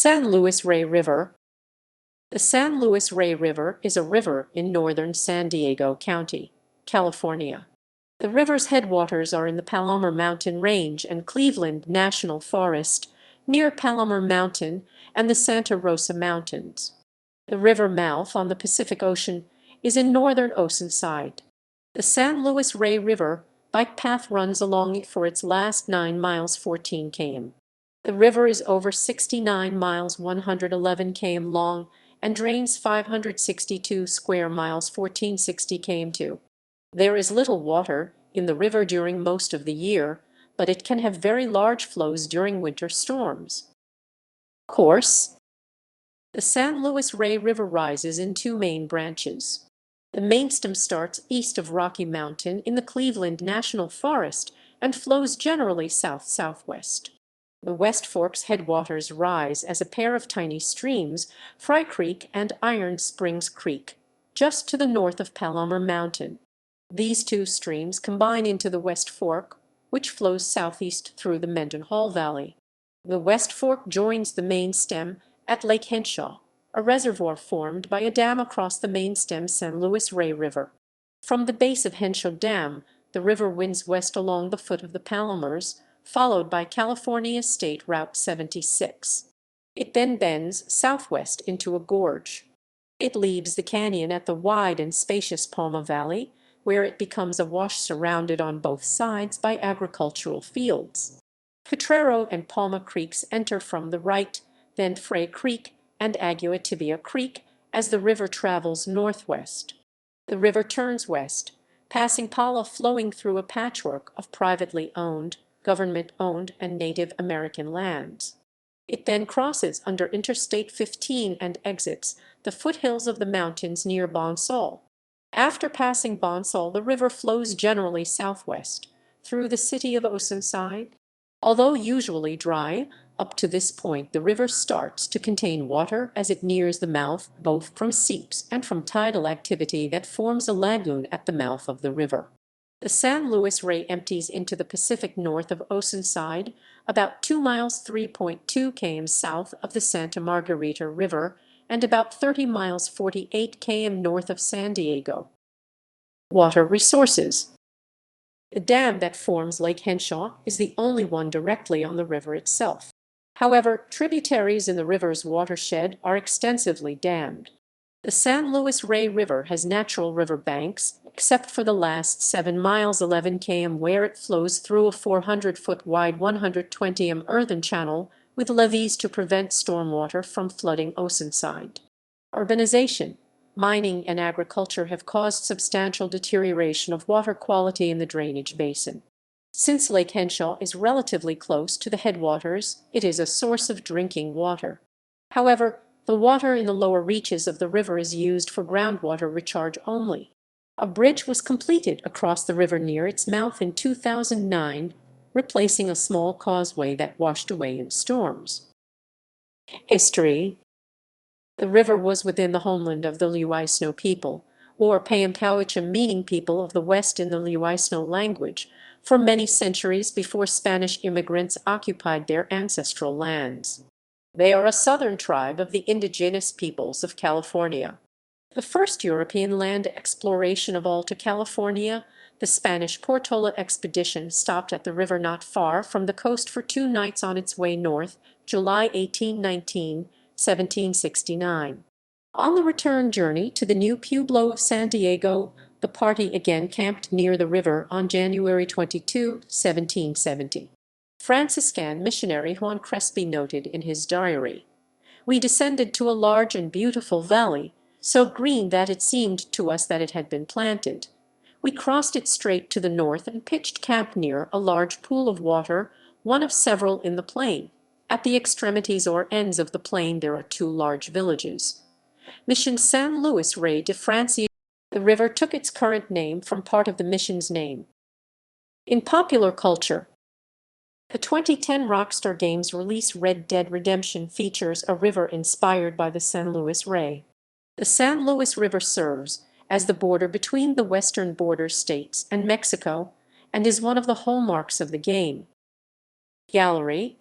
San Luis Rey River. The San Luis Rey River is a river in northern San Diego County, California. The river's headwaters are in the Palomar Mountain Range and Cleveland National Forest, near Palomar Mountain and the Santa Rosa Mountains. The river mouth on the Pacific Ocean is in northern Oceanside. The San Luis Rey River bike path runs along it for its last 9 miles 14 km. The river is over 69 miles 111 km long and drains 562 square miles 1460 km2. There is little water in the river during most of the year, but it can have very large flows during winter storms. Course. The San Luis Rey River rises in two main branches. The main stem starts east of Rocky Mountain in the Cleveland National Forest and flows generally south-southwest. The West Fork's headwaters rise as a pair of tiny streams, Fry Creek and Iron Springs Creek, just to the north of Palomar Mountain. These two streams combine into the West Fork, which flows southeast through the Mendenhall Valley. The West Fork joins the main stem at Lake Henshaw, a reservoir formed by a dam across the main stem San Luis Rey River. From the base of Henshaw Dam, the river winds west along the foot of the Palomars, followed by California State Route 76. It then bends southwest into a gorge. It leaves the canyon at the wide and spacious Palma Valley, where it becomes a wash surrounded on both sides by agricultural fields. Potrero and Palma Creeks enter from the right, then Fray Creek and Agua Tibia Creek as the river travels northwest. The river turns west, passing Pala flowing through a patchwork of privately owned, government-owned, and Native American lands. It then crosses under Interstate 15 and exits the foothills of the mountains near Bonsall. After passing Bonsall, the river flows generally southwest, through the city of Oceanside. Although usually dry, up to this point the river starts to contain water as it nears the mouth, both from seeps and from tidal activity that forms a lagoon at the mouth of the river. The San Luis Rey empties into the Pacific north of Oceanside, about 2 miles 3.2 km south of the Santa Margarita River and about 30 miles 48 km north of San Diego. Water resources. The dam that forms Lake Henshaw is the only one directly on the river itself. However, tributaries in the river's watershed are extensively dammed. The San Luis Rey River has natural river banks, except for the last 7 miles 11 km where it flows through a 400-foot wide 120 earthen channel with levees to prevent stormwater from flooding Oceanside. Urbanization, mining, and agriculture have caused substantial deterioration of water quality in the drainage basin. Since Lake Henshaw is relatively close to the headwaters, it is a source of drinking water. However, the water in the lower reaches of the river is used for groundwater recharge only. A bridge was completed across the river near its mouth in 2009, replacing a small causeway that washed away in storms. History. The river was within the homeland of the Luisno people, or Payamtawacham, meaning people of the West in the Luisno language, for many centuries before Spanish immigrants occupied their ancestral lands. They are a southern tribe of the indigenous peoples of California. The first European land exploration of Alta California, the Spanish Portola expedition, stopped at the river not far from the coast for 2 nights on its way north, July 1819, 1769. On the return journey to the new pueblo of San Diego, the party again camped near the river on January 22, 1770. Franciscan missionary Juan Crespi noted in his diary, "We descended to a large and beautiful valley, so green that it seemed to us that it had been planted. We crossed it straight to the north and pitched camp near a large pool of water, one of several in the plain. At the extremities or ends of the plain there are 2 large villages. Mission San Luis Rey de Francia." The river took its current name from part of the mission's name. In popular culture, the 2010 Rockstar Games release Red Dead Redemption features a river inspired by the San Luis Rey. The San Luis River serves as the border between the western border states and Mexico and is one of the hallmarks of the game. Gallery.